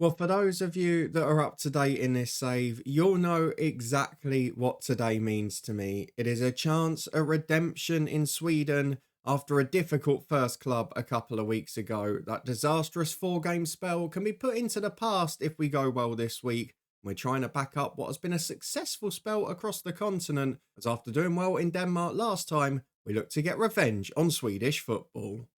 Well, for those of you that are up to date in this save, you'll know exactly what today means to me. It is a chance at redemption in Sweden after a difficult first club a couple of weeks ago. That disastrous four-game spell can be put into the past if we go well this week. We're trying to back up what has been a successful spell across the continent, as after doing well in Denmark last time, we look to get revenge on Swedish football.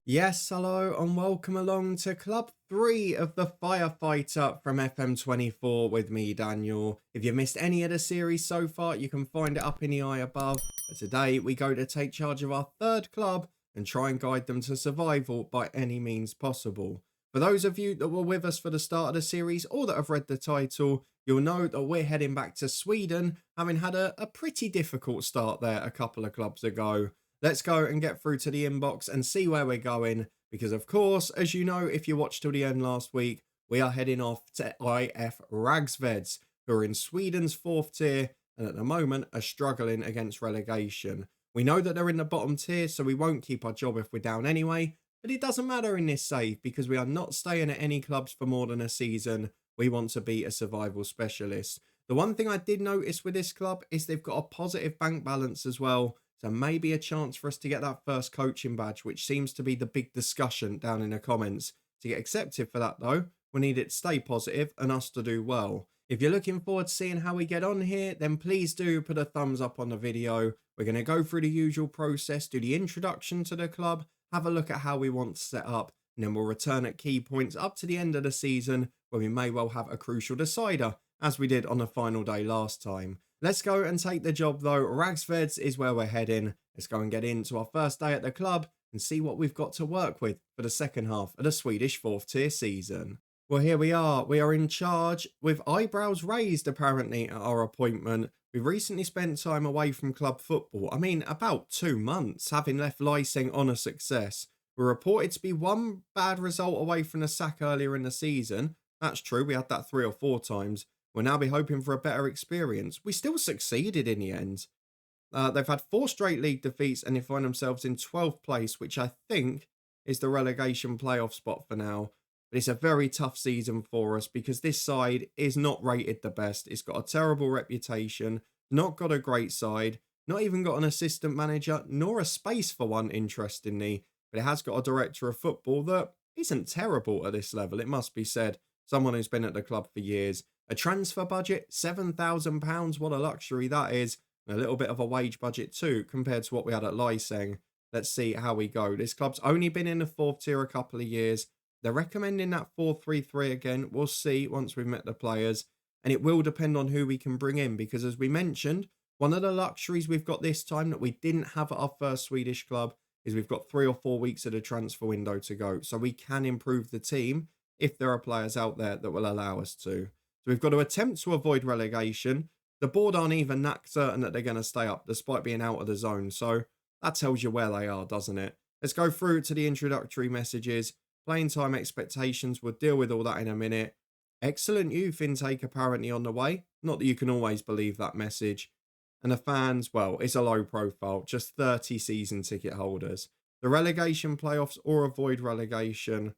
Yes, hello, and welcome along to Club 3 of the Firefighter from FM24 with me, Daniel. If you've missed any of the series so far, you can find it up in the eye above. But today, we go to take charge of our third club and try and guide them to survival by any means possible. For those of you that were with us for the start of the series or that have read the title, you'll know that we're heading back to Sweden, having had a pretty difficult start there a couple of clubs ago. Let's go and get through to the inbox and see where we're going. Because, of course, as you know, if you watched till the end last week, we are heading off to IF Ragsveds, who are in Sweden's fourth tier and at the moment are struggling against relegation. We know that they're in the bottom tier, so we won't keep our job if we're down anyway. But it doesn't matter in this save because we are not staying at any clubs for more than a season. We want to be a survival specialist. The one thing I did notice with this club is they've got a positive bank balance as well. So maybe a chance for us to get that first coaching badge, which seems to be the big discussion down in the comments. To get accepted for that though, we need it to stay positive and us to do well. If you're looking forward to seeing how we get on here, then please do put a thumbs up on the video. We're going to go through the usual process, do the introduction to the club, have a look at how we want to set up, and then we'll return at key points up to the end of the season where we may well have a crucial decider, as we did on the final day last time. Let's go and take the job though. Ragsveds is where we're heading. Let's go and get into our first day at the club and see what we've got to work with for the second half of the Swedish fourth tier season. Well, here we are. We are in charge with eyebrows raised apparently at our appointment. We've recently spent time away from club football. I mean, about 2 months, having left Lysing on a success. We're reported to be one bad result away from the sack earlier in the season. That's true. We had that 3 or 4 times. We'll now be hoping for a better experience. We still succeeded in the end. They've had 4 straight league defeats and they find themselves in 12th place, which I think is the relegation playoff spot for now. But it's a very tough season for us because this side is not rated the best. It's got a terrible reputation, not got a great side, not even got an assistant manager, nor a space for one, interestingly. But it has got a director of football that isn't terrible at this level, it must be said. Someone who's been at the club for years. A transfer budget, £7,000, what a luxury that is. And a little bit of a wage budget too, compared to what we had at Lysing. Let's see how we go. This club's only been in the fourth tier a couple of years. They're recommending that 4-3-3 again. We'll see once we've met the players. And it will depend on who we can bring in. Because as we mentioned, one of the luxuries we've got this time that we didn't have at our first Swedish club is we've got 3 or 4 weeks of the transfer window to go. So we can improve the team if there are players out there that will allow us to. So we've got to attempt to avoid relegation. The board aren't even that certain that they're going to stay up despite being out of the zone. So that tells you where they are, doesn't it? Let's go through to the introductory messages. Playing time expectations. We'll deal with all that in a minute. Excellent youth intake apparently on the way. Not that you can always believe that message. And the fans, well, it's a low profile. Just 30 season ticket holders. The relegation playoffs or avoid relegation.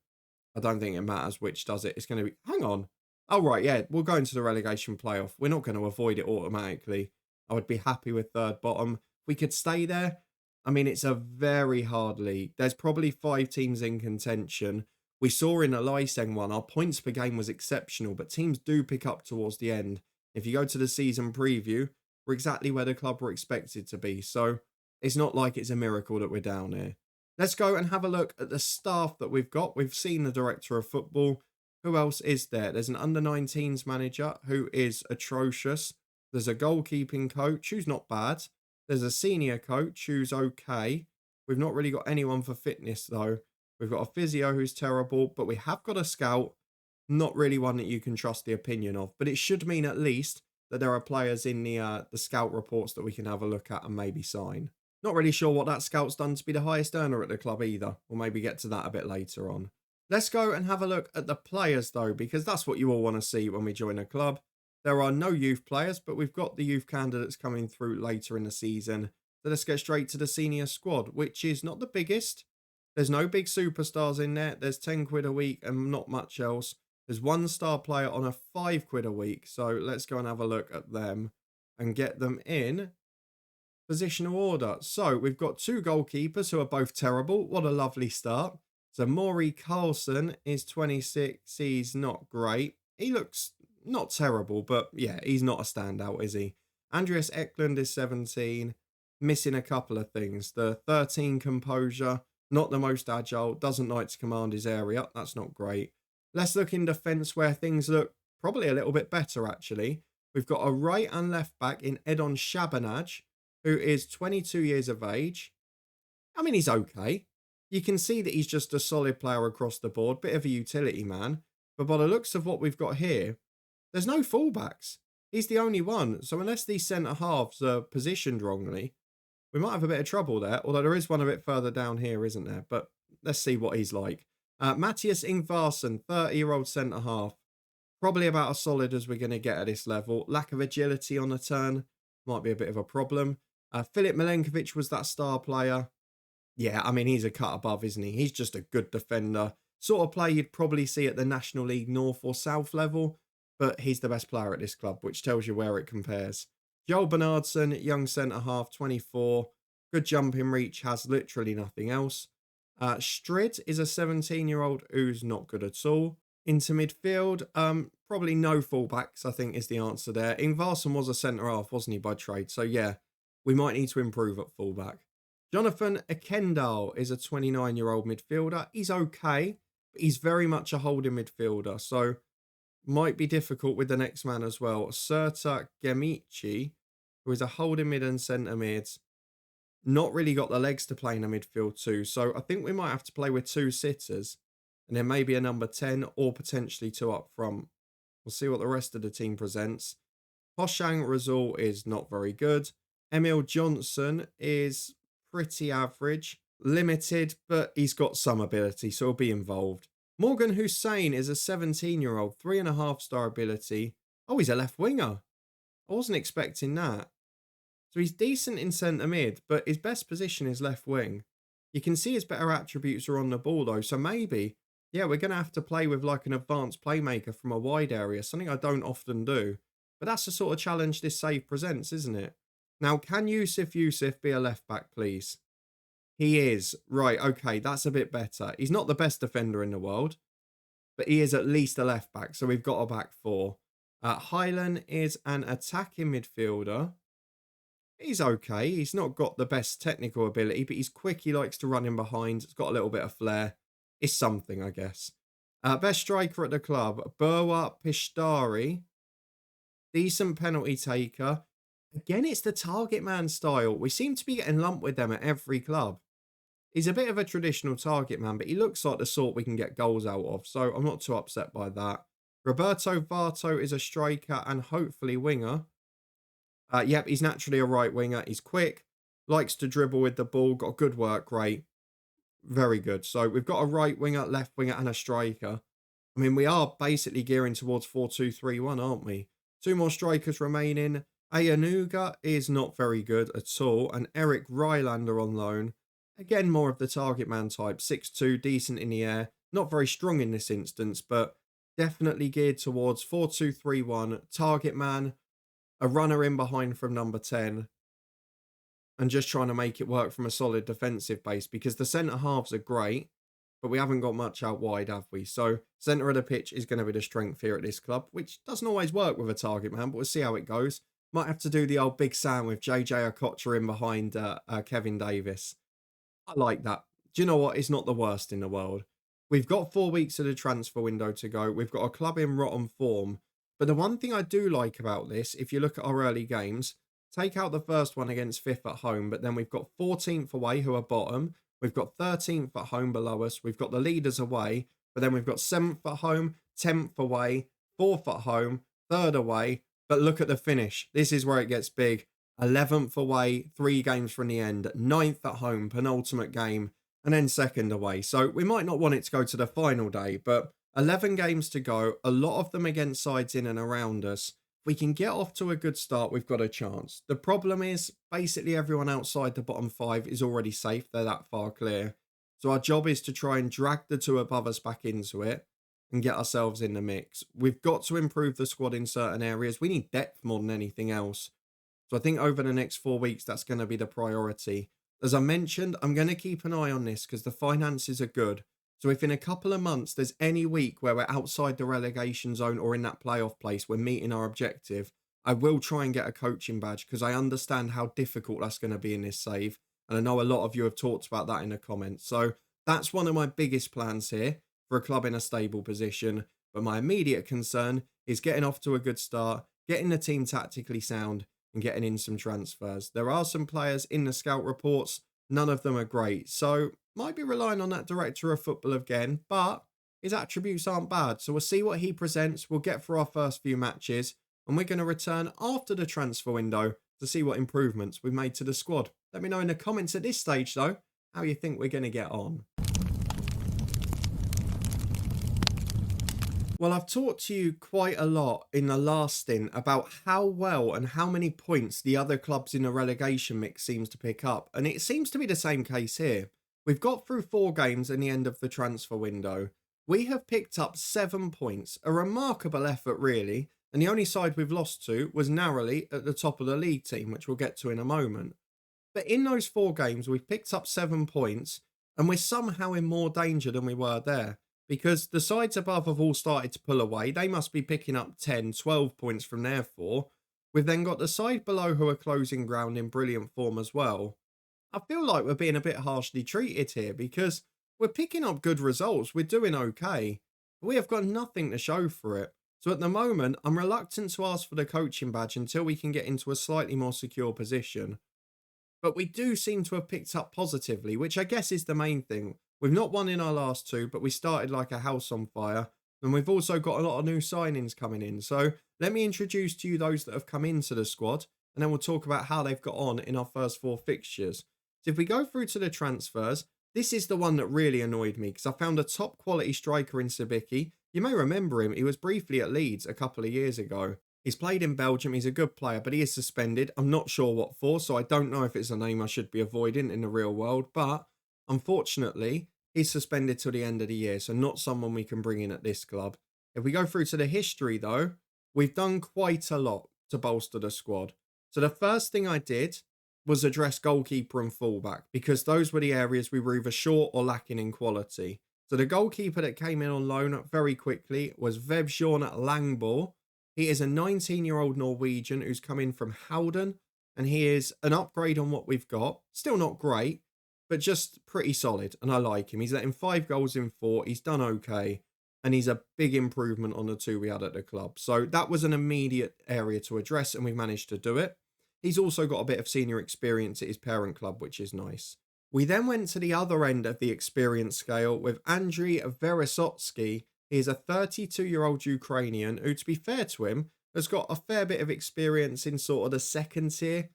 I don't think it matters which does it. It's going to be... Hang on. Oh, right, yeah, we'll go into the relegation playoff. We're not going to avoid it automatically. I would be happy with third bottom. If we could stay there, I mean, it's a very hard league. There's probably 5 teams in contention. We saw in the Lysing one, our points per game was exceptional, but teams do pick up towards the end. If you go to the season preview, we're exactly where the club were expected to be. So it's not like it's a miracle that we're down here. Let's go and have a look at the staff that we've got. We've seen the director of football. Who else is there? There's an under-19s manager who is atrocious. There's a goalkeeping coach who's not bad. There's a senior coach who's okay. We've not really got anyone for fitness though. We've got a physio who's terrible, but we have got a scout. Not really one that you can trust the opinion of, but it should mean at least that there are players in the scout reports that we can have a look at and maybe sign. Not really sure what that scout's done to be the highest earner at the club either. We'll maybe get to that a bit later on. Let's go and have a look at the players though, because that's what you all want to see when we join a club. There are no youth players, but we've got the youth candidates coming through later in the season. So let's get straight to the senior squad, which is not the biggest, There's no big superstars in there. There's 10 quid a week and not much else. There's one star player on a 5 quid a week. So let's go and have a look at them and get them in positional order. So we've got 2 goalkeepers who are both terrible. What a lovely start. So Maury Carlson is 26. He's not great. He looks not terrible, but yeah, he's not a standout, is he? Andreas Eklund is 17. Missing a couple of things. The 13 composure, not the most agile, doesn't like to command his area. That's not great. Let's look in defence where things look probably a little bit better, actually. We've got a right and left back in Edon Shabanaj, who is 22 years of age. I mean, he's okay. You can see that he's just a solid player across the board, bit of a utility man. But by the looks of what we've got here, there's no fullbacks. He's the only one. So unless these centre-halves are positioned wrongly, we might have a bit of trouble there. Although there is one a bit further down here, isn't there? But let's see what he's like. Matthias Ingvarsson, 30-year-old centre-half. Probably about as solid as we're going to get at this level. Lack of agility on the turn might be a bit of a problem. Filip Milenkovic was that star player. Yeah, I mean, he's a cut above, isn't he? He's just a good defender. Sort of player you'd probably see at the National League North or South level. But he's the best player at this club, which tells you where it compares. Joel Bernardsson, young centre-half, 24. Good jumping reach, has literally nothing else. Strid is a 17-year-old who's not good at all. Into midfield, probably no fullbacks, I think is the answer there. Ingvarsson was a centre-half, wasn't he, by trade? So yeah, we might need to improve at fullback. Jonathan Ekendal is a 29-year-old midfielder. He's okay, but he's very much a holding midfielder. So might be difficult with the next man as well. Serta Gemici, who is a holding mid and centre mid. Not really got the legs to play in a midfield too. So I think we might have to play with 2 sitters. And then maybe a number 10 or potentially 2 up front. We'll see what the rest of the team presents. Hoshang Razul is not very good. Emil Johnson is pretty average. Limited, but he's got some ability, so he'll be involved. Morgan Hussein is a 17-year-old, 3.5 star ability. Oh, he's a left winger. I wasn't expecting that. So he's decent in centre mid, but his best position is left wing. You can see his better attributes are on the ball though, so maybe, yeah, we're going to have to play with like an advanced playmaker from a wide area, something I don't often do. But that's the sort of challenge this save presents, isn't it? Now, can Yusuf be a left back, please? He is. Right, okay, that's a bit better. He's not the best defender in the world, but he is at least a left back, so we've got a back 4. Hyland is an attacking midfielder. He's okay. He's not got the best technical ability, but he's quick. He likes to run in behind. It's got a little bit of flair. It's something, I guess. Best striker at the club, Burwa Pishtari. Decent penalty taker. Again, it's the target man style. We seem to be getting lumped with them at every club. He's a bit of a traditional target man, but he looks like the sort we can get goals out of, so I'm not too upset by that. Roberto Varto is a striker and hopefully winger. Yep, he's naturally a right winger. He's quick, likes to dribble with the ball, got a good work rate. Very good. So we've got a right winger, left winger, and a striker. I mean, we are basically gearing towards 4-2-3-1, aren't we? 2 more strikers remaining. Ayanuga is not very good at all, and Eric Rylander on loan. Again, more of the target man type, 6'2", decent in the air. Not very strong in this instance, but definitely geared towards 4-2-3-1, target man, a runner in behind from number 10, and just trying to make it work from a solid defensive base, because the centre-halves are great, but we haven't got much out wide, have we? So centre of the pitch is going to be the strength here at this club, which doesn't always work with a target man, but we'll see how it goes. Might have to do the old Big Sam with JJ Okocha in behind Kevin Davis. I like that. Do you know what? It's not the worst in the world. We've got 4 weeks of the transfer window to go. We've got a club in rotten form. But the one thing I do like about this, if you look at our early games, take out the first one against 5th at home, but then we've got 14th away who are bottom. We've got 13th at home below us. We've got the leaders away, but then we've got 7th at home, 10th away, 4th at home, 3rd away. But look at the finish. This is where it gets big. 11th away, 3 games from the end. 9th at home, penultimate game, and then 2nd away. So we might not want it to go to the final day, but 11 games to go. A lot of them against sides in and around us. If we can get off to a good start, we've got a chance. The problem is basically everyone outside the bottom 5 is already safe. They're that far clear. So our job is to try and drag the two above us back into it and get ourselves in the mix. We've got to improve the squad in certain areas. We need depth more than anything else. So I think over the next 4 weeks, that's going to be the priority. As I mentioned, I'm going to keep an eye on this because the finances are good. So if in a couple of months there's any week where we're outside the relegation zone or in that playoff place, we're meeting our objective, I will try and get a coaching badge because I understand how difficult that's going to be in this save. And I know a lot of you have talked about that in the comments. So that's one of my biggest plans here for a club in a stable position. But my immediate concern is getting off to a good start, getting the team tactically sound, and getting in some transfers. There are some players in the scout reports. None of them are great. So might be relying on that director of football again, but his attributes aren't bad. So we'll see what he presents. We'll get through our first few matches, and we're going to return after the transfer window to see what improvements we've made to the squad. Let me know in the comments at this stage, though, how you think we're going to get on. Well, I've talked to you quite a lot in the last stint about how well and how many points the other clubs in the relegation mix seems to pick up, and it seems to be the same case here. We've got through 4 games in the end of the transfer window. We have picked up 7 points, a remarkable effort really, and the only side we've lost to was narrowly at the top of the league team, which we'll get to in a moment. But in those 4 games, we've picked up 7 points, and we're somehow in more danger than we were there. Because the sides above have all started to pull away. They must be picking up 10, 12 points from their 4. We've then got the side below who are closing ground in brilliant form as well. I feel like we're being a bit harshly treated here because we're picking up good results. We're doing okay. But we have got nothing to show for it. So at the moment, I'm reluctant to ask for the coaching badge until we can get into a slightly more secure position. But we do seem to have picked up positively, which I guess is the main thing. We've not won in our last 2, but we started like a house on fire. And we've also got a lot of new signings coming in. So let me introduce to you those that have come into the squad. And then we'll talk about how they've got on in our first 4 fixtures. So if we go through to the transfers, this is the one that really annoyed me because I found a top quality striker in Sabicki. You may remember him. He was briefly at Leeds a couple of years ago. He's played in Belgium. He's a good player, but he is suspended. I'm not sure what for, so I don't know if it's a name I should be avoiding in the real world. But unfortunately, he's suspended till the end of the year, so not someone we can bring in at this club. If we go through to the history, though, we've done quite a lot to bolster the squad. So the first thing I did was address goalkeeper and fullback, because those were the areas we were either short or lacking in quality. So the goalkeeper that came in on loan very quickly was Vebjorn Langborg. He is a 19-year-old Norwegian who's come in from Howden, and he is an upgrade on what we've got. Still not great, but just pretty solid, and I like him. He's letting 5 goals in 4. He's done okay, and he's a big improvement on the 2 we had at the club. So that was an immediate area to address, and we've managed to do it. He's also got a bit of senior experience at his parent club, which is nice. We then went to the other end of the experience scale with Andriy Veresotsky. He is a 32-year-old Ukrainian who, to be fair to him, has got a fair bit of experience in sort of the second tier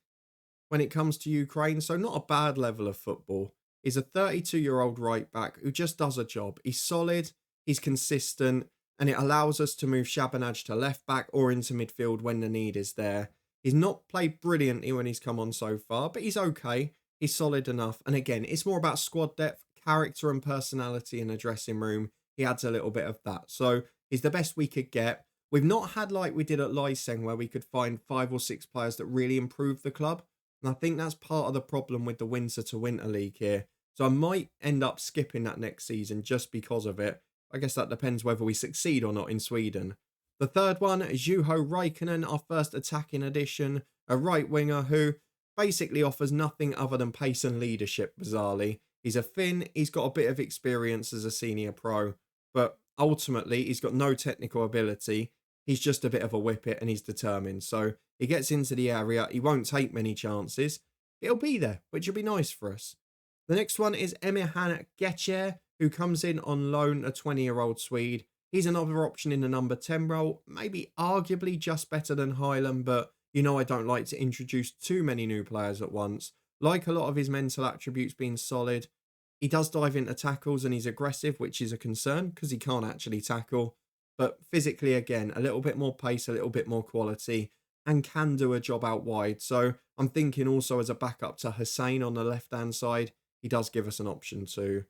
when it comes to Ukraine, so not a bad level of football. He's a 32-year-old right back who just does a job. He's solid, he's consistent, and it allows us to move Shabanaj to left back or into midfield when the need is there. He's not played brilliantly when he's come on so far, but he's okay. He's solid enough. And again, it's more about squad depth, character and personality in a dressing room. He adds a little bit of that. So he's the best we could get. We've not had like we did at Lyseng where we could find 5 or 6 players that really improved the club. And I think that's part of the problem with the winter to winter league here. So I might end up skipping that next season just because of it. I guess that depends whether we succeed or not in Sweden. The third one is Juho Räikkönen, our first attacking addition, a right winger who basically offers nothing other than pace and leadership, bizarrely. He's a Finn, he's got a bit of experience as a senior pro, but ultimately he's got no technical ability. He's just a bit of a whippet and he's determined. So he gets into the area, he won't take many chances. It'll be there, which will be nice for us. The next one is Emirhan Geçer, who comes in on loan, a 20-year-old Swede. He's another option in the number 10 role, maybe arguably just better than Hyland, but you know I don't like to introduce too many new players at once. Like a lot of his mental attributes being solid, he does dive into tackles and he's aggressive, which is a concern because he can't actually tackle. But physically, again, a little bit more pace, a little bit more quality, and can do a job out wide. So I'm thinking also as a backup to Hussein on the left-hand side, he does give us an option too.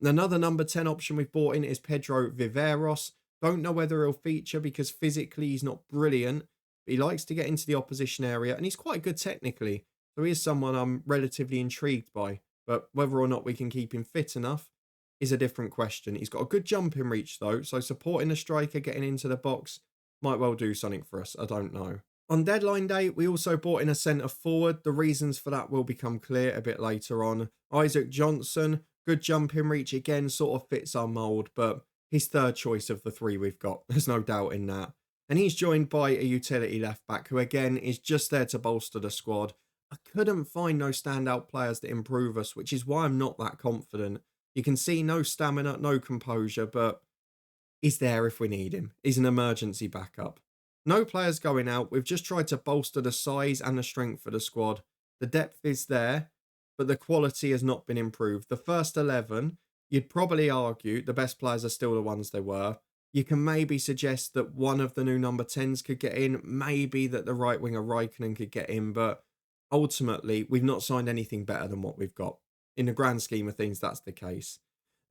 Another number 10 option we've bought in is Pedro Viveros. Don't know whether he'll feature because physically he's not brilliant, but he likes to get into the opposition area and he's quite good technically. So he is someone I'm relatively intrigued by, but whether or not we can keep him fit enough is a different question. He's got a good jumping reach though, so supporting a striker getting into the box might well do something for us. I don't know. On deadline day, we also bought in a centre forward. The reasons for that will become clear a bit later on. Isaac Johnson, good jumping reach again, sort of fits our mould, but his third choice of the three we've got. There's no doubt in that. And he's joined by a utility left back who again is just there to bolster the squad. I couldn't find no standout players that improve us, which is why I'm not that confident. You can see no stamina, no composure, but he's there if we need him. He's an emergency backup. No players going out. We've just tried to bolster the size and the strength of the squad. The depth is there, but the quality has not been improved. The first 11, you'd probably argue the best players are still the ones they were. You can maybe suggest that one of the new number 10s could get in. Maybe that the right winger Raikkonen could get in, but ultimately, we've not signed anything better than what we've got. In the grand scheme of things, that's the case.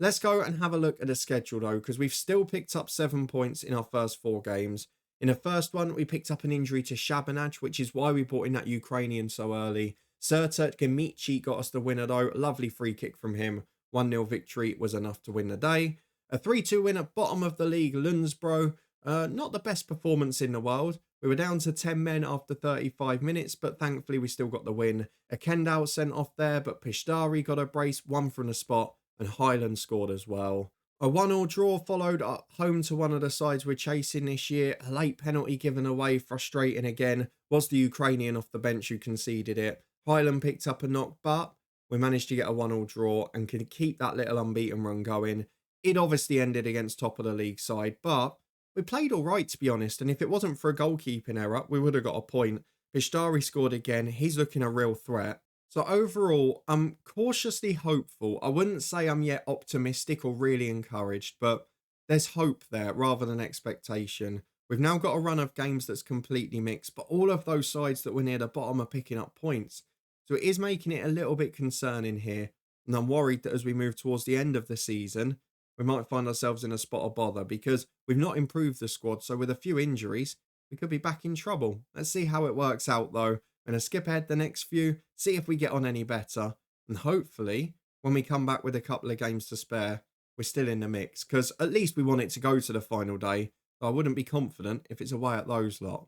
Let's go and have a look at the schedule though, because we've still picked up 7 points in our first 4 games. In the first one, we picked up an injury to Shabanaj, which is why we brought in that Ukrainian so early. Sertat Gemici got us the winner though. Lovely free kick from him. 1-0 victory was enough to win the day. A 3-2 win at bottom of the league, Lundsbro. Not the best performance in the world. We were down to 10 men after 35 minutes, but thankfully we still got the win. A Kendall sent off there, but Pishtari got a brace, one from the spot, and Highland scored as well. A 1-1 draw followed at home to one of the sides we're chasing this year. A late penalty given away, frustrating again. Was the Ukrainian off the bench who conceded it. Highland picked up a knock, but we managed to get a 1-1 draw and can keep that little unbeaten run going. It obviously ended against top of the league side, but we played all right, to be honest. And if it wasn't for a goalkeeping error, we would have got a point. Pishtari scored again. He's looking a real threat. So overall, I'm cautiously hopeful. I wouldn't say I'm yet optimistic or really encouraged, but there's hope there rather than expectation. We've now got a run of games that's completely mixed, but all of those sides that were near the bottom are picking up points. So it is making it a little bit concerning here. And I'm worried that as we move towards the end of the season, we might find ourselves in a spot of bother because we've not improved the squad. So with a few injuries, we could be back in trouble. Let's see how it works out though. I'm going to skip ahead the next few, see if we get on any better. And hopefully, when we come back with a couple of games to spare, we're still in the mix. Because at least we want it to go to the final day. So I wouldn't be confident if it's away at those lot.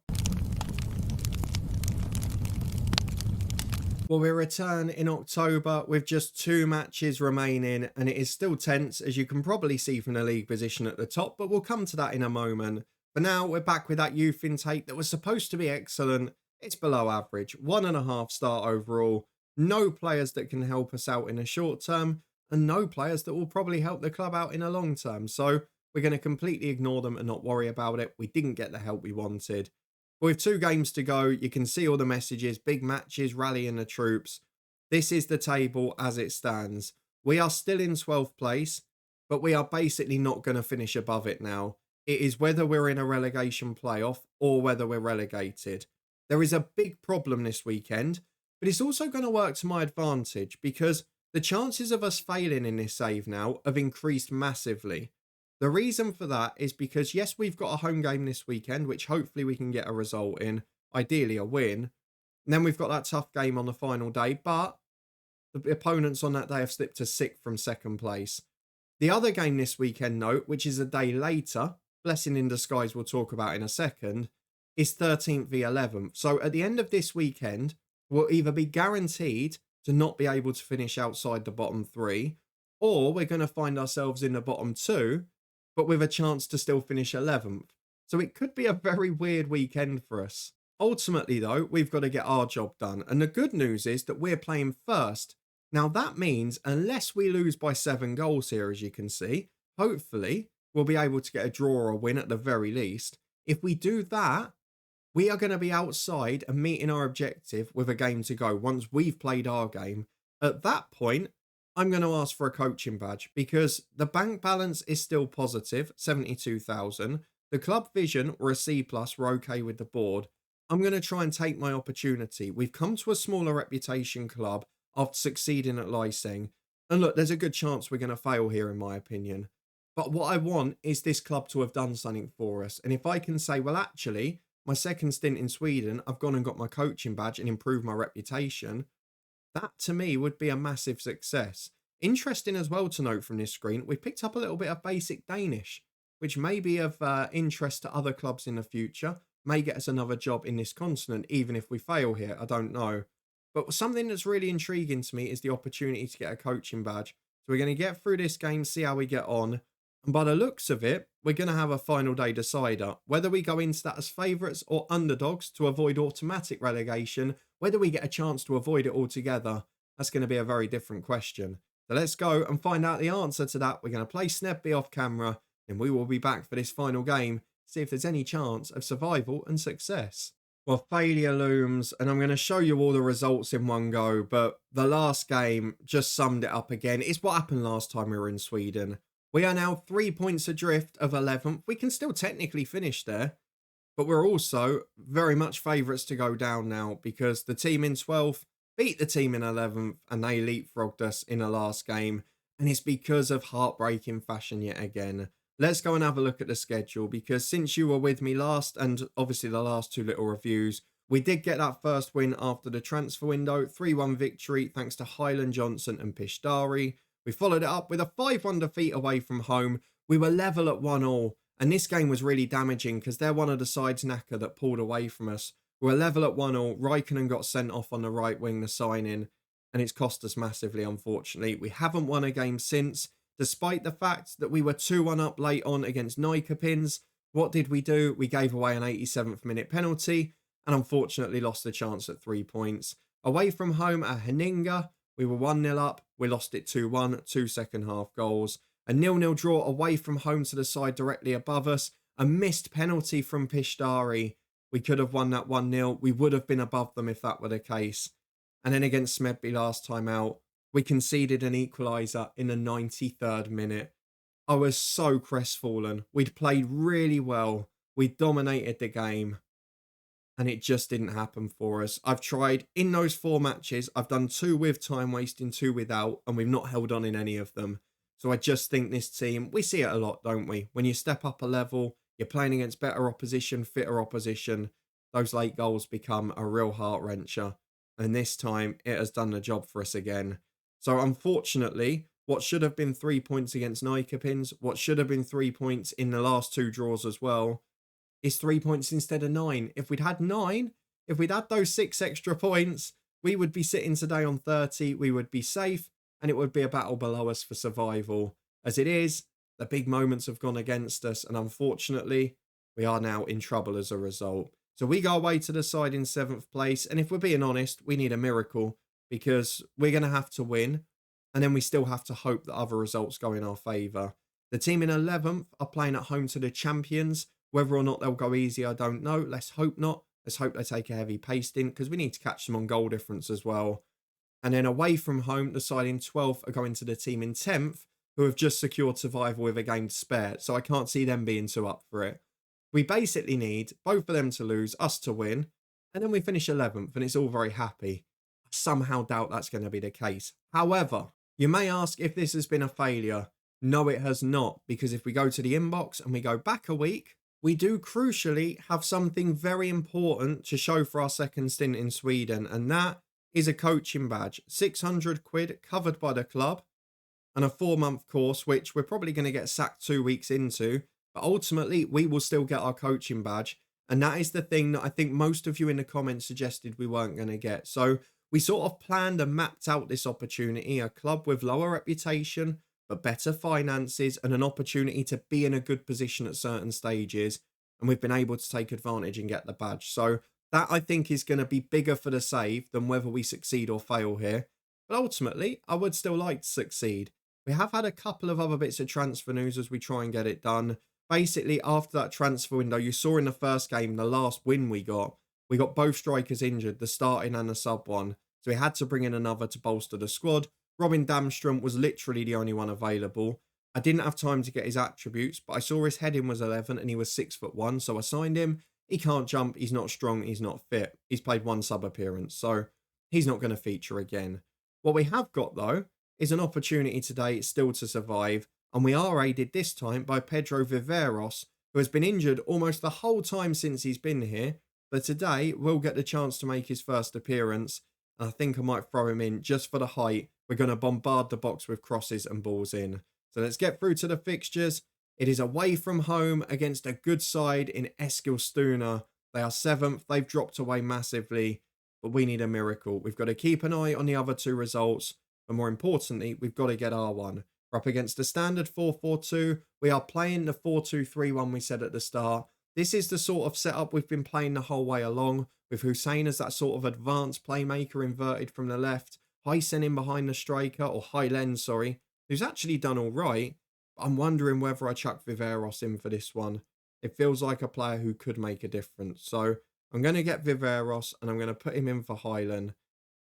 Well, we return in October with just 2 matches remaining. And it is still tense, as you can probably see from the league position at the top. But we'll come to that in a moment. For now, we're back with that youth intake that was supposed to be excellent. It's below average, 1.5 star overall, no players that can help us out in the short term, and no players that will probably help the club out in the long term. So we're going to completely ignore them and not worry about it. We didn't get the help we wanted. With 2 games to go, you can see all the messages, big matches, rallying the troops. This is the table as it stands. We are still in 12th place, but we are basically not going to finish above it now. It is whether we're in a relegation playoff or whether we're relegated. There is a big problem this weekend, but it's also going to work to my advantage because the chances of us failing in this save now have increased massively. The reason for that is because, yes, we've got a home game this weekend, which hopefully we can get a result in, ideally a win. And then we've got that tough game on the final day, but the opponents on that day have slipped to 6th from 2nd place. The other game this weekend, note, which is a day later, blessing in disguise we'll talk about in a second, is 13th v 11th. So at the end of this weekend, we'll either be guaranteed to not be able to finish outside the bottom 3, or we're going to find ourselves in the bottom 2, but with a chance to still finish 11th. So it could be a very weird weekend for us. Ultimately though, we've got to get our job done. And the good news is that we're playing first. Now that means unless we lose by 7 goals here, as you can see, hopefully we'll be able to get a draw or a win at the very least. If we do that, we are going to be outside and meeting our objective with a game to go once we've played our game. At that point, I'm going to ask for a coaching badge because the bank balance is still positive, 72,000. The club vision or a C+, we're okay with the board. I'm going to try and take my opportunity. We've come to a smaller reputation club after succeeding at Lysing. And look, there's a good chance we're going to fail here, in my opinion. But what I want is this club to have done something for us. And if I can say, well, actually, my second stint in Sweden, I've gone and got my coaching badge and improved my reputation, that to me would be a massive success. Interesting as well to note from this screen, we picked up a little bit of basic Danish, which may be of interest to other clubs in the future, may get us another job in this continent, even if we fail here, I don't know. But something that's really intriguing to me is the opportunity to get a coaching badge. So we're going to get through this game, see how we get on. And by the looks of it, we're going to have a final day decider. Whether we go into that as favourites or underdogs to avoid automatic relegation, whether we get a chance to avoid it altogether, that's going to be a very different question. So let's go and find out the answer to that. We're going to play Snebby off camera, and we will be back for this final game, see if there's any chance of survival and success. Well, failure looms, and I'm going to show you all the results in one go, but the last game just summed it up again. It's what happened last time we were in Sweden. We are now 3 points adrift of 11th. We can still technically finish there, but we're also very much favourites to go down now because the team in 12th beat the team in 11th and they leapfrogged us in the last game. And it's because of heartbreaking fashion yet again. Let's go and have a look at the schedule because since you were with me last and obviously the last two little reviews, we did get that first win after the transfer window, 3-1 victory thanks to Highland Johnson and Pishdari. We followed it up with a 5-1 defeat away from home. We were level at 1-1, and this game was really damaging because they're one of the sides knacker that pulled away from us. We were level at 1-1. Raikkonen got sent off on the right wing, the sign-in, and it's cost us massively, unfortunately. We haven't won a game since, despite the fact that we were 2-1 up late on against Nyköpings. What did we do? We gave away an 87th minute penalty, and unfortunately lost the chance at 3 points. Away from home at Haninge, we were 1-0 up. We lost it 2-1, 2 second half goals. A 0-0 draw away from home to the side directly above us. A missed penalty from Pishdari. We could have won that 1-0. We would have been above them if that were the case. And then against Smedby last time out, we conceded an equaliser in the 93rd minute. I was so crestfallen. We'd played really well. We dominated the game. And it just didn't happen for us. I've tried in those 4 matches. I've done 2 with time wasting, 2 without, and we've not held on in any of them. So I just think this team, we see it a lot, don't we? When you step up a level, you're playing against better opposition, fitter opposition, those late goals become a real heart-wrencher. And this time, it has done the job for us again. So unfortunately, what should have been 3 points against Nyköpings, what should have been 3 points in the last 2 draws as well, is 3 points instead of 9. If we'd had 9, if we'd had those 6 extra points, we would be sitting today on 30. We would be safe, and it would be a battle below us for survival. As it is, the big moments have gone against us, and unfortunately, we are now in trouble as a result. So we go away to the side in 7th place, and if we're being honest, we need a miracle because we're going to have to win, and then we still have to hope that other results go in our favour. The team in 11th are playing at home to the champions. Whether or not they'll go easy, I don't know. Let's hope not. Let's hope they take a heavy pasting because we need to catch them on goal difference as well. And then away from home, the side in 12th are going to the team in 10th who have just secured survival with a game to spare. So I can't see them being too up for it. We basically need both of them to lose, us to win, and then we finish 11th and it's all very happy. I somehow doubt that's going to be the case. However, you may ask if this has been a failure. No, it has not, because if we go to the inbox and we go back a week, we do crucially have something very important to show for our second stint in Sweden, and that is a coaching badge. 600 quid covered by the club and a 4-month course, which we're probably going to get sacked 2 weeks into, but ultimately we will still get our coaching badge. And that is the thing that I think most of you in the comments suggested we weren't going to get. So we sort of planned and mapped out this opportunity, a club with lower reputation, but better finances and an opportunity to be in a good position at certain stages. And we've been able to take advantage and get the badge. So that I think is going to be bigger for the save than whether we succeed or fail here. But ultimately, I would still like to succeed. We have had a couple of other bits of transfer news as we try and get it done. Basically, after that transfer window, you saw in the first game, the last win we got both strikers injured, the starting and the sub one. So we had to bring in another to bolster the squad. Robin Damstrom was literally the only one available. I didn't have time to get his attributes, but I saw his heading was 11 and he was 6'1", so I signed him. He can't jump, he's not strong, he's not fit. He's played 1 sub appearance, so he's not going to feature again. What we have got, though, is an opportunity today still to survive, and we are aided this time by Pedro Viveros, who has been injured almost the whole time since he's been here, but today will get the chance to make his first appearance, and I think I might throw him in just for the height. We're going to bombard the box with crosses and balls in. So let's get through to the fixtures. It is away from home against a good side in Eskilstuna. They are 7th. They've dropped away massively, but we need a miracle. We've got to keep an eye on the other 2 results, but more importantly, we've got to get our one. We're up against the standard 4-4-2. We are playing the 4-2-3-1 we said at the start. This is the sort of setup we've been playing the whole way along, with Hussein as that sort of advanced playmaker inverted from the left, Hysen in behind the striker, or Hylen, sorry, who's actually done all right. But I'm wondering whether I chuck Viveros in for this one. It feels like a player who could make a difference. So I'm going to get Viveros and I'm going to put him in for Hylen.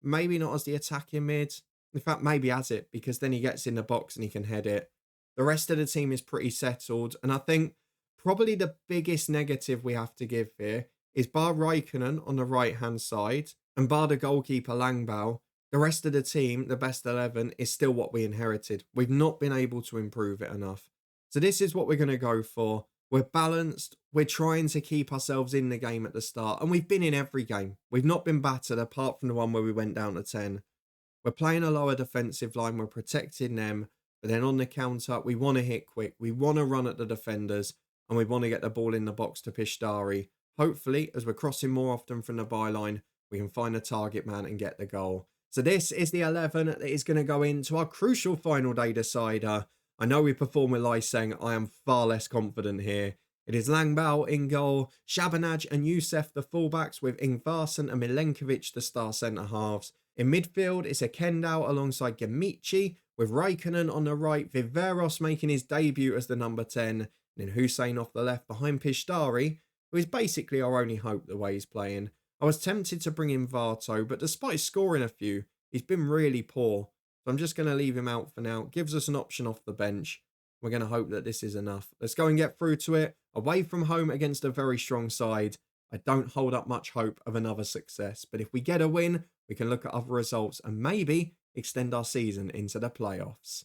Maybe not as the attacking mid. In fact, maybe as it, because then he gets in the box and he can head it. The rest of the team is pretty settled. And I think probably the biggest negative we have to give here is bar Raikkonen on the right-hand side and bar the goalkeeper Langbao. The rest of the team, the best 11, is still what we inherited. We've not been able to improve it enough. So this is what we're going to go for. We're balanced. We're trying to keep ourselves in the game at the start. And we've been in every game. We've not been battered apart from the one where we went down to 10. We're playing a lower defensive line. We're protecting them. But then on the counter, we want to hit quick. We want to run at the defenders. And we want to get the ball in the box to Pishtari. Hopefully, as we're crossing more often from the byline, we can find a target man and get the goal. So this is the 11 that is going to go into our crucial final day decider. I know we perform with Lyseng. I am far less confident here. It is Langbao in goal, Shabanaj and Youssef the fullbacks, with Ingvarsen and Milenkovic the star centre-halves. In midfield, it's a Kendall alongside Gemici, with Raikkonen on the right, Viveros making his debut as the number 10, and then Hussein off the left behind Pishtari, who is basically our only hope the way he's playing. I was tempted to bring in Varto, but despite scoring a few, he's been really poor. So I'm just going to leave him out for now. Gives us an option off the bench. We're going to hope that this is enough. Let's go and get through to it. Away from home against a very strong side. I don't hold up much hope of another success. But if we get a win, we can look at other results and maybe extend our season into the playoffs.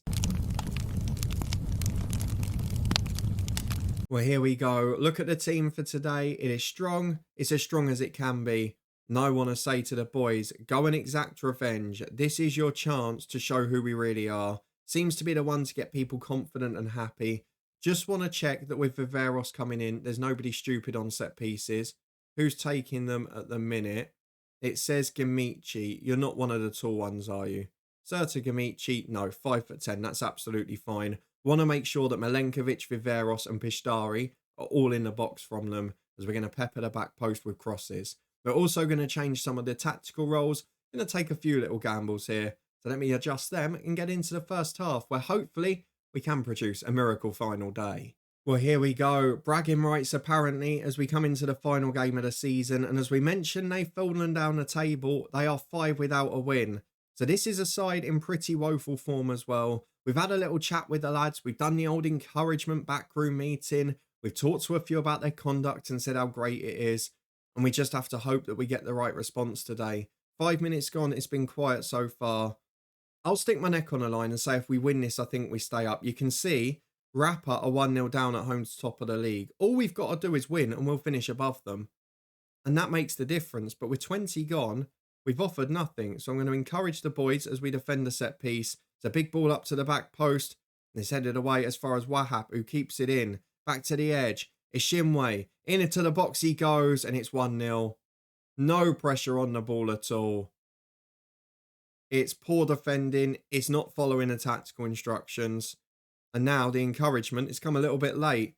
Well, here we go. Look at the team for today. It is strong. It's as strong as it can be. And I want to say to the boys, go and exact revenge. This is your chance to show who we really are. Seems to be the one to get people confident and happy. Just want to check that with Viveros coming in, there's nobody stupid on set pieces. Who's taking them at the minute? It says Gemici. You're not one of the tall ones, are you? Serta Gemici, no, 5'10". That's absolutely fine. Want to make sure that Milenkovic, Viveros and Pishtari are all in the box from them, as we're going to pepper the back post with crosses. We're also going to change some of the tactical roles. Going to take a few little gambles here. So let me adjust them and get into the first half, where hopefully we can produce a miracle final day. Well, here we go. Bragging rights apparently as we come into the final game of the season. And as we mentioned, they've fallen down the table. They are 5 without a win. So this is a side in pretty woeful form as well. We've had a little chat with the lads. We've done the old encouragement backroom meeting. We've talked to a few about their conduct and said how great it is. And we just have to hope that we get the right response today. 5 minutes gone. It's been quiet so far. I'll stick my neck on the line and say if we win this, I think we stay up. You can see Rapper are 1-0 down at home to top of the league. All we've got to do is win and we'll finish above them. And that makes the difference. But with 20 gone, we've offered nothing. So I'm going to encourage the boys as we defend the set piece. It's a big ball up to the back post. And it's headed away as far as Wahab, who keeps it in. Back to the edge. It's Shinwei. Into the box he goes, and it's 1-0. No pressure on the ball at all. It's poor defending. It's not following the tactical instructions. And now the encouragement has come a little bit late.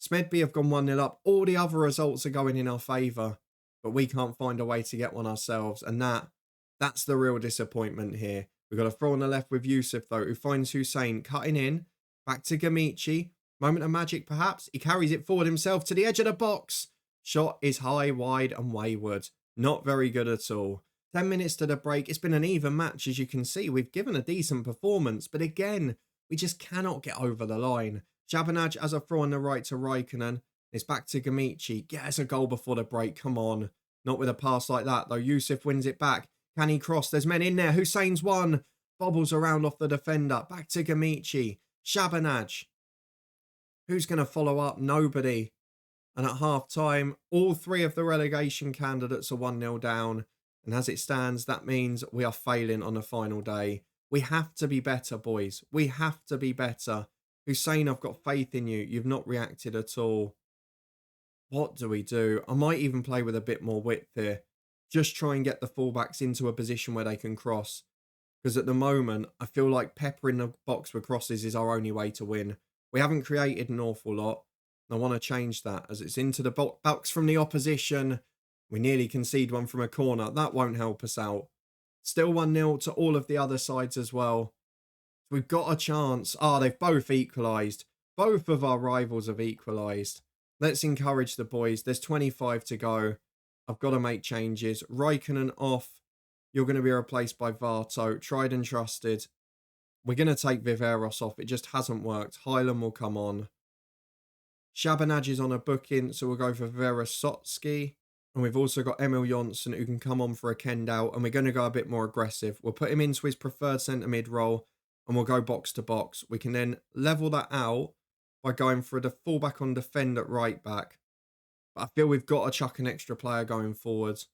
Smedby have gone 1-0 up. All the other results are going in our favour. But we can't find a way to get one ourselves. And that's the real disappointment here. We've got a throw on the left with Youssef, though, who finds Hussein cutting in. Back to Gemici. Moment of magic, perhaps. He carries it forward himself to the edge of the box. Shot is high, wide and wayward. Not very good at all. 10 minutes to the break. It's been an even match, as you can see. We've given a decent performance. But again, we just cannot get over the line. Shabanaj has a throw on the right to Raikkonen. It's back to Gemici. Get us a goal before the break. Come on. Not with a pass like that, though. Youssef wins it back. Can he cross? There's men in there. Hussein's one. Bobbles around off the defender. Back to Gamici. Shabanaj. Who's going to follow up? Nobody. And at half-time, all three of the relegation candidates are 1-0 down. And as it stands, that means we are failing on the final day. We have to be better, boys. We have to be better. Hussein, I've got faith in you. You've not reacted at all. What do we do? I might even play with a bit more width here. Just try and get the fullbacks into a position where they can cross. Because at the moment, I feel like peppering the box with crosses is our only way to win. We haven't created an awful lot. I want to change that as it's into the box from the opposition. We nearly concede one from a corner. That won't help us out. Still 1-0 to all of the other sides as well. We've got a chance. They've both equalised. Both of our rivals have equalised. Let's encourage the boys. There's 25 to go. I've got to make changes. Raikkonen off. You're going to be replaced by Varto. Tried and trusted. We're going to take Viveros off. It just hasn't worked. Hyland will come on. Shabanaj is on a booking, so we'll go for Veresotsky. And we've also got Emil Jonsson who can come on for a Kendall. And we're going to go a bit more aggressive. We'll put him into his preferred centre mid role. And we'll go box to box. We can then level that out by going for the fullback on defend at right back. But I feel we've got to chuck an extra player going forwards.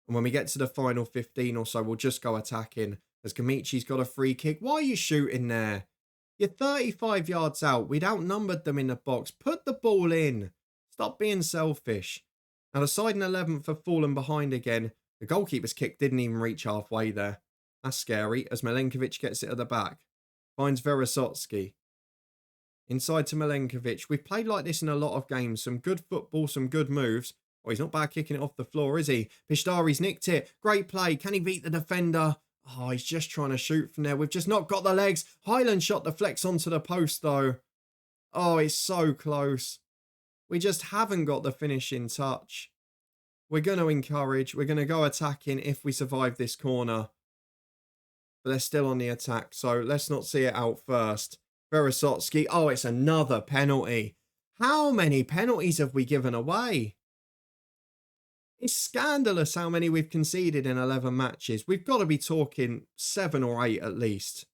And when we get to the final 15 or so, we'll just go attacking. As Gamici's got a free kick. Why are you shooting there? You're 35 yards out. We'd outnumbered them in the box. Put the ball in. Stop being selfish. Now the side and 11th have fallen behind again. The goalkeeper's kick didn't even reach halfway there. That's scary as Milenkovic gets it at the back. Finds Veresotsky. Inside to Milenkovic. We've played like this in a lot of games. Some good football, some good moves. Oh, he's not bad kicking it off the floor, is he? Pishdari's nicked it. Great play. Can he beat the defender? Oh, he's just trying to shoot from there. We've just not got the legs. Hyland shot the flex onto the post, though. Oh, it's so close. We just haven't got the finishing touch. We're going to encourage. We're going to go attacking if we survive this corner. But they're still on the attack, so let's not see it out first. Veresotsky. Oh, it's another penalty. How many penalties have we given away? It's scandalous how many we've conceded in 11 matches. We've got to be talking 7 or 8 at least.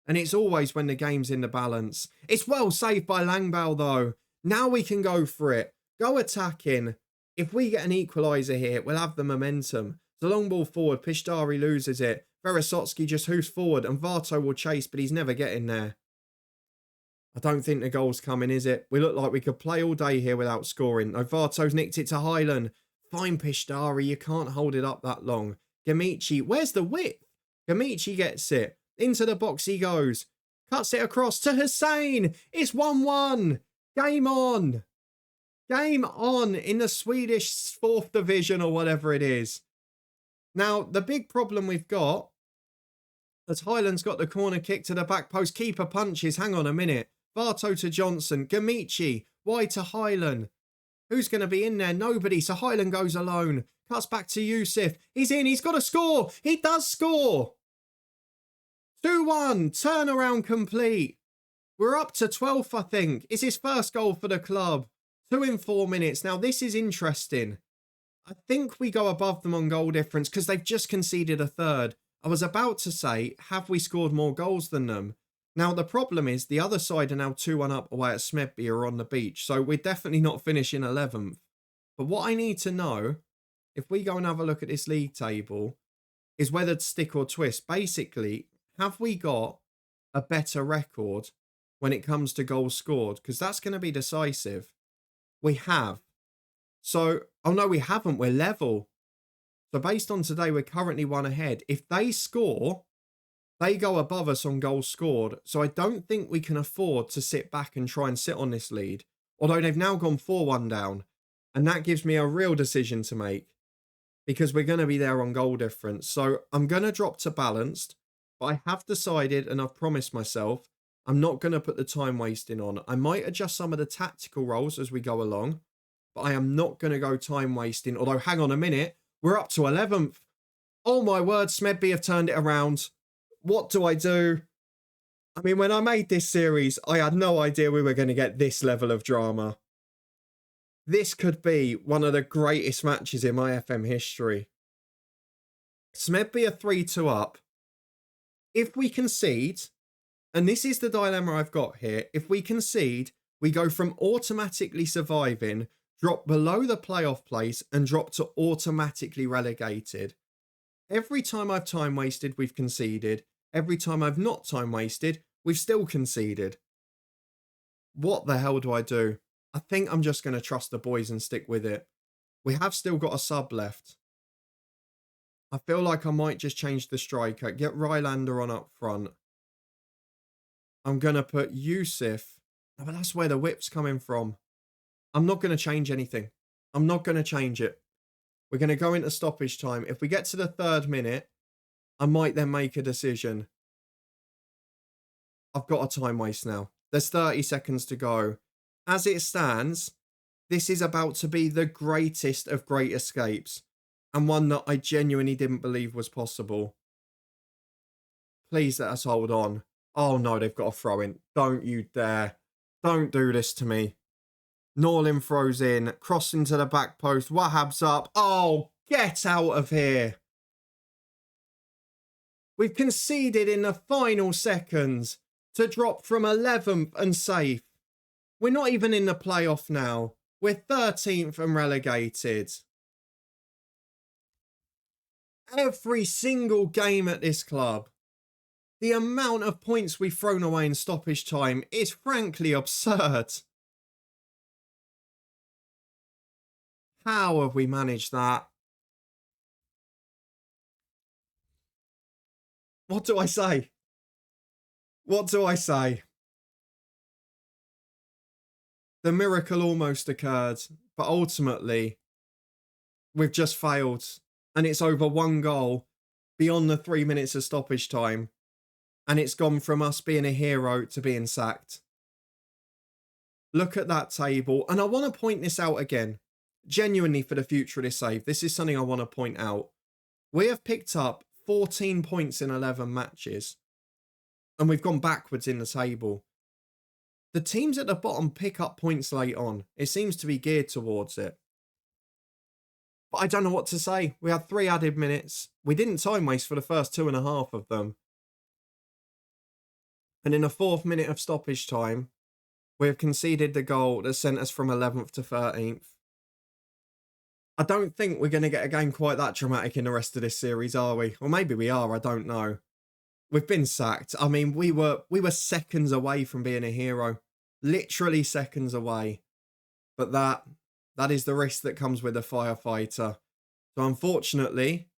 And it's always when the game's in the balance. It's well saved by Langbao though. Now we can go for it. Go attacking. If we get an equaliser here, we'll have the momentum. The long ball forward. Pishdari loses it. Veresotsky just hoofs forward and Varto will chase, but he's never getting there. I don't think the goal's coming, is it? We look like we could play all day here without scoring. No, Varto's nicked it to Hyland. Fine, Pishdari. You can't hold it up that long. Gamici. Where's the width? Gamici gets it. Into the box he goes. Cuts it across to Hussein. It's 1-1. Game on. Game on in the Swedish 4th division or whatever it is. Now, the big problem we've got, as Hyland's got the corner kick to the back post, keeper punches. Hang on a minute. Varto to Johnson. Gamici. Wide to Hyland. Who's going to be in there? Nobody. So Hyland goes alone. Cuts back to Yusuf. He's in. He's got to score. He does score. 2-1. Turnaround complete. We're up to 12th, I think. It's his first goal for the club. 2 in 4 minutes. Now, this is interesting. I think we go above them on goal difference because they've just conceded a third. I was about to say, have we scored more goals than them? Now, the problem is the other side are now 2-1 up away at Smedby or on the beach. So we're definitely not finishing 11th. But what I need to know, if we go and have a look at this league table, is whether to stick or twist. Basically, have we got a better record when it comes to goals scored? Because that's going to be decisive. We have. So, oh no, we haven't. We're level. So based on today, we're currently 1 ahead. If they score, they go above us on goals scored. So I don't think we can afford to sit back and try and sit on this lead. Although they've now gone 4-1 down. And that gives me a real decision to make. Because we're going to be there on goal difference. So I'm going to drop to balanced. But I have decided, and I've promised myself, I'm not going to put the time wasting on. I might adjust some of the tactical roles as we go along. But I am not going to go time wasting. Although, hang on a minute. We're up to 11th. Oh my word, Smedby have turned it around. What do I do? I mean, when I made this series, I had no idea we were going to get this level of drama. This could be one of the greatest matches in my FM history. Smedby are 3-2 up. If we concede, and this is the dilemma I've got here, if we concede, we go from automatically surviving, drop below the playoff place, and drop to automatically relegated. Every time I've time wasted, we've conceded. Every time I've not time wasted, we've still conceded. What the hell do I do? I think I'm just going to trust the boys and stick with it. We have still got a sub left. I feel like I might just change the striker. Get Rylander on up front. I'm going to put Yusuf. Oh, but that's where the whip's coming from. I'm not going to change anything. I'm not going to change it. We're going to go into stoppage time. If we get to the 3rd minute, I might then make a decision. I've got a time waste now. There's 30 seconds to go. As it stands, this is about to be the greatest of great escapes, and one that I genuinely didn't believe was possible. Please let us hold on. Oh no, they've got a throw in. Don't you dare. Don't do this to me. Norlin throws in, crossing to the back post. Wahab's up. Oh, get out of here. We've conceded in the final seconds to drop from 11th and safe. We're not even in the playoff now. We're 13th and relegated. Every single game at this club, the amount of points we've thrown away in stoppage time is frankly absurd. How have we managed that? What do I say? What do I say? The miracle almost occurred, but ultimately, we've just failed. And it's over 1 goal beyond the 3 minutes of stoppage time. And it's gone from us being a hero to being sacked. Look at that table. And I want to point this out again. Genuinely for the future of this save. This is something I want to point out. We have picked up 14 points in 11 matches. And we've gone backwards in the table. The teams at the bottom pick up points late on. It seems to be geared towards it. But I don't know what to say. We had 3 added minutes. We didn't time waste for the first 2.5 of them. And in the 4th minute of stoppage time, we have conceded the goal that sent us from 11th to 13th. I don't think we're going to get a game quite that dramatic in the rest of this series, are we? Or maybe we are, I don't know. We've been sacked. I mean, we were seconds away from being a hero. Literally seconds away. But that is the risk that comes with a firefighter. So unfortunately,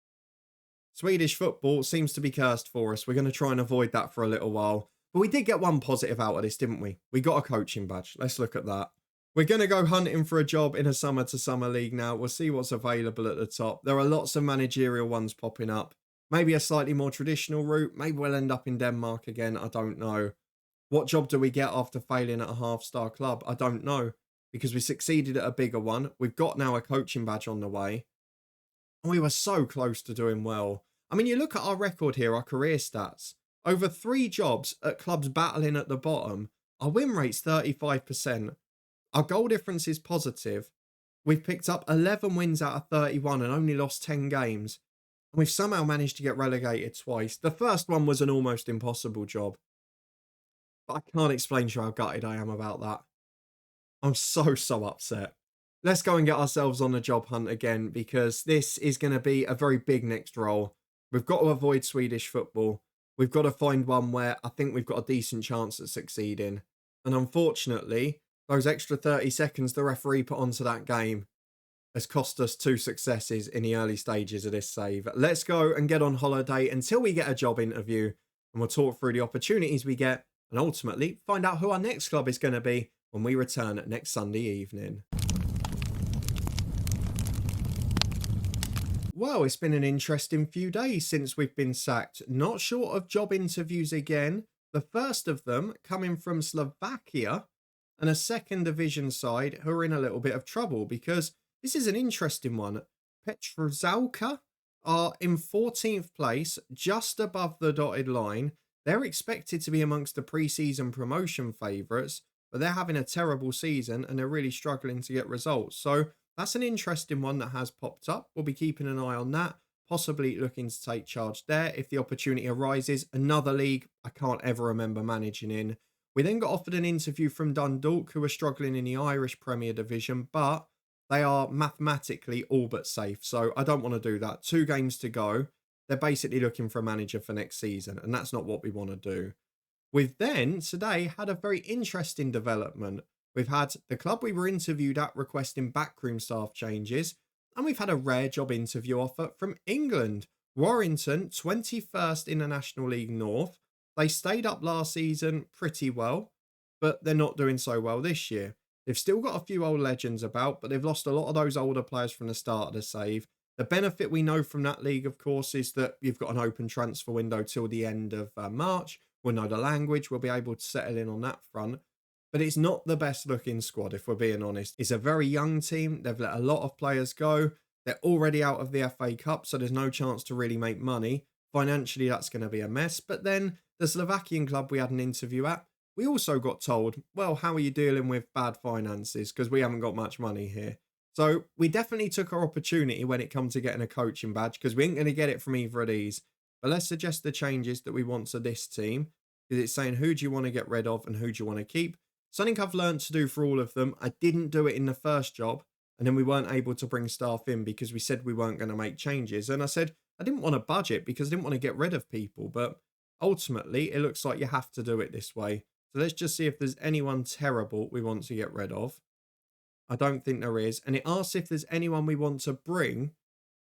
Swedish football seems to be cursed for us. We're going to try and avoid that for a little while. But we did get one positive out of this, didn't we? We got a coaching badge. Let's look at that. We're going to go hunting for a job in a summer to summer league now. We'll see what's available at the top. There are lots of managerial ones popping up. Maybe a slightly more traditional route. Maybe we'll end up in Denmark again. I don't know. What job do we get after failing at a half-star club? I don't know. Because we succeeded at a bigger one. We've got now a coaching badge on the way. And we were so close to doing well. I mean, you look at our record here, our career stats. Over 3 jobs at clubs battling at the bottom, our win rate's 35%. Our goal difference is positive. We've picked up 11 wins out of 31 and only lost 10 games. And we've somehow managed to get relegated twice. The first one was an almost impossible job. But I can't explain to you how gutted I am about that. I'm so upset. Let's go and get ourselves on the job hunt again, because this is going to be a very big next role. We've got to avoid Swedish football. We've got to find one where I think we've got a decent chance at succeeding. And unfortunately, those extra 30 seconds the referee put onto that game has cost us 2 successes in the early stages of this save. Let's go and get on holiday until we get a job interview, and we'll talk through the opportunities we get and ultimately find out who our next club is going to be when we return next Sunday evening. Well, it's been an interesting few days since we've been sacked. Not short of job interviews again. The first of them coming from Slovakia and a second division side who are in a little bit of trouble, because this is an interesting one. Petrozalka are in 14th place, just above the dotted line. They're expected to be amongst the pre-season promotion favourites, but they're having a terrible season and they're really struggling to get results. So that's an interesting one that has popped up. We'll be keeping an eye on that. possibly looking to take charge there if the opportunity arises. Another league I can't ever remember managing in. We then got offered an interview from Dundalk, who are struggling in the Irish Premier Division, but they are mathematically all but safe. So I don't want to do that. 2 games to go. They're basically looking for a manager for next season, and that's not what we want to do. We've then today had a very interesting development. We've had the club we were interviewed at requesting backroom staff changes, and we've had a rare job interview offer from England. Warrington, 21st in the National League North. They stayed up last season pretty well, but they're not doing so well this year. They've still got a few old legends about, but they've lost a lot of those older players from the start of the save. The benefit we know from that league, of course, is that you've got an open transfer window till the end of March. We'll know the language. We'll be able to settle in on that front. But it's not the best looking squad, if we're being honest. It's a very young team. They've let a lot of players go. They're already out of the FA Cup, so there's no chance to really make money. Financially, that's going to be a mess. But then the Slovakian club we had an interview at, we also got told, well, how are you dealing with bad finances? Because we haven't got much money here. So we definitely took our opportunity when it comes to getting a coaching badge, because we ain't going to get it from either of these. But let's suggest the changes that we want to this team, because it's saying who do you want to get rid of and who do you want to keep. Something I've learned to do for all of them. I didn't do it in the first job, and then we weren't able to bring staff in because we said we weren't going to make changes. And I said I didn't want to budget because I didn't want to get rid of people, but ultimately it looks like you have to do it this way. So let's just see if there's anyone terrible we want to get rid of. I don't think there is. And it asks if there's anyone we want to bring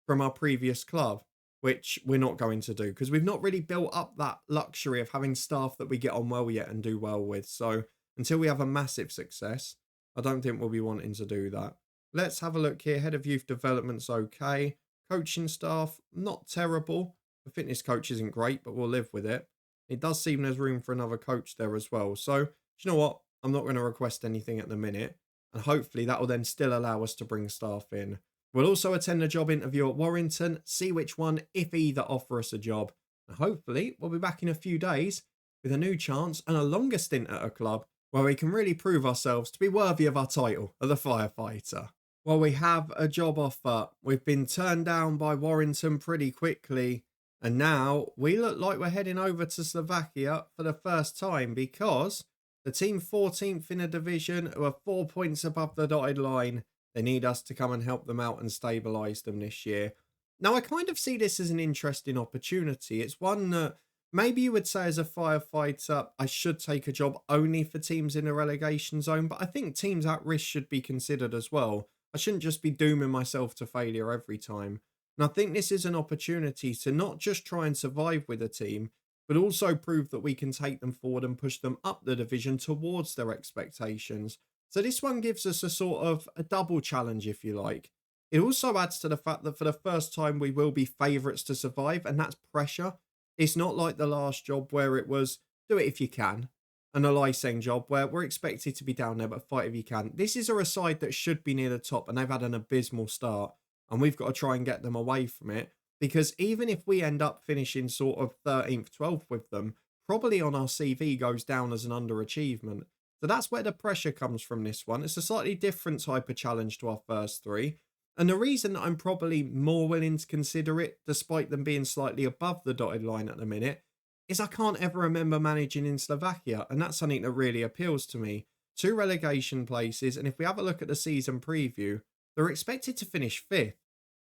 from our previous club, which we're not going to do because we've not really built up that luxury of having staff that we get on well yet and do well with. So until we have a massive success, I don't think we'll be wanting to do that. Let's have a look here. Head of youth development's okay. Coaching staff, not terrible. The fitness coach isn't great, but we'll live with it. It does seem there's room for another coach there as well. So, do you know what? I'm not going to request anything at the minute. And hopefully that will then still allow us to bring staff in. We'll also attend a job interview at Warrington, see which one, if either, offer us a job. And hopefully we'll be back in a few days with a new chance and a longer stint at a club where we can really prove ourselves to be worthy of our title of the Firefighter. Well, we have a job offer. We've been turned down by Warrington pretty quickly. And now we look like we're heading over to Slovakia for the first time because the team 14th in a division who are 4 points above the dotted line, they need us to come and help them out and stabilise them this year. Now, I kind of see this as an interesting opportunity. It's one that maybe you would say as a firefighter, I should take a job only for teams in the relegation zone, but I think teams at risk should be considered as well. I shouldn't just be dooming myself to failure every time. And I think this is an opportunity to not just try and survive with a team, but also prove that we can take them forward and push them up the division towards their expectations. So this one gives us a sort of a double challenge, if you like. It also adds to the fact that for the first time we will be favourites to survive, and that's pressure. It's not like the last job where it was do it if you can, and the Lyseng job where we're expected to be down there but fight if you can. This is a side that should be near the top, and they've had an abysmal start, and we've got to try and get them away from it, because even if we end up finishing sort of 13th, 12th with them, probably on our CV goes down as an underachievement. So that's where the pressure comes from this one. It's a slightly different type of challenge to our first three. And the reason that I'm probably more willing to consider it, despite them being slightly above the dotted line at the minute, is I can't ever remember managing in Slovakia. And that's something that really appeals to me. 2 relegation places. And if we have a look at the season preview, they're expected to finish 5th.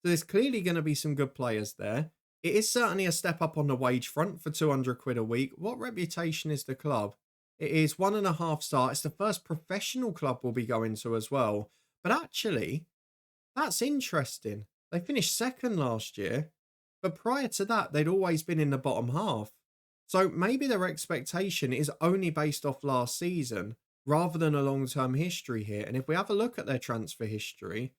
So there's clearly going to be some good players there. It is certainly a step up on the wage front for 200 quid a week. What reputation is the club? It is 1.5 star. It's the first professional club we'll be going to as well. But actually, that's interesting. They finished 2nd last year, but prior to that, they'd always been in the bottom half. So maybe their expectation is only based off last season rather than a long-term history here. And if we have a look at their transfer history,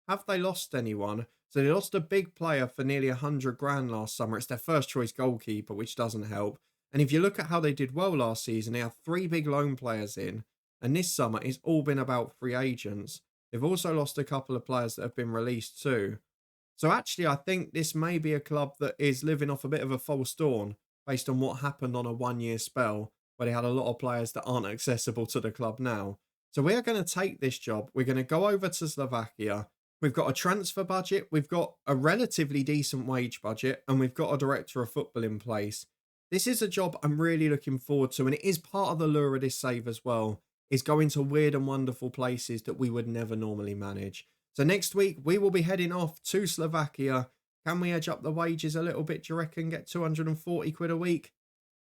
have they lost anyone? So they lost a big player for nearly 100 grand last summer. It's their first choice goalkeeper, which doesn't help. And if you look at how they did well last season, they have 3 big loan players in. And this summer, it's all been about free agents. They've also lost a couple of players that have been released too. So actually, I think this may be a club that is living off a bit of a false dawn based on what happened on a 1-year spell where they had a lot of players that aren't accessible to the club now. So we are going to take this job. We're going to go over to Slovakia. We've got a transfer budget, we've got a relatively decent wage budget, and we've got a director of football in place. This is a job I'm really looking forward to, and it is part of the lure of this save as well, is going to weird and wonderful places that we would never normally manage. So next week, we will be heading off to Slovakia. Can we edge up the wages a little bit, do you reckon? Get 240 quid a week?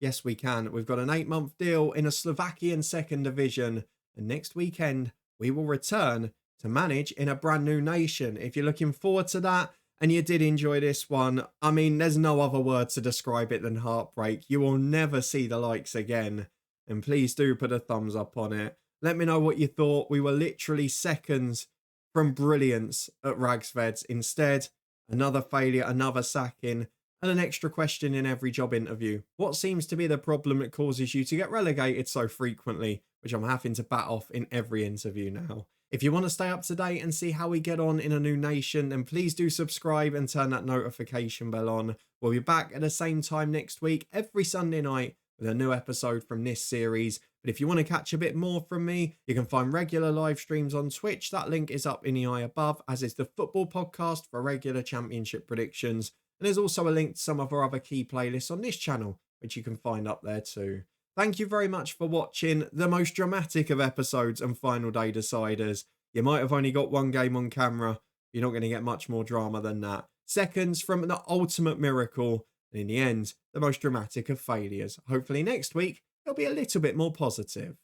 Yes, we can. We've got an 8-month deal in a Slovakian second division, and next weekend, we will return to manage in a brand new nation. If you're looking forward to that and you did enjoy this one, I mean, there's no other word to describe it than heartbreak. You will never see the likes again. And please do put a thumbs up on it. Let me know what you thought. We were literally seconds from brilliance at Ragsveds. Instead, another failure, another sacking, and an extra question in every job interview. What seems to be the problem that causes you to get relegated so frequently, which I'm having to bat off in every interview now. If you want to stay up to date and see how we get on in a new nation, then please do subscribe and turn that notification bell on. We'll be back at the same time next week, every Sunday night, with a new episode from this series. But if you want to catch a bit more from me, you can find regular live streams on Twitch. That link is up in the eye above, as is the football podcast for regular championship predictions. And there's also a link to some of our other key playlists on this channel, which you can find up there too. Thank you very much for watching the most dramatic of episodes and final day deciders. You might have only got one game on camera. You're not going to get much more drama than that. Seconds from the ultimate miracle. And in the end, the most dramatic of failures. Hopefully next week, it'll be a little bit more positive.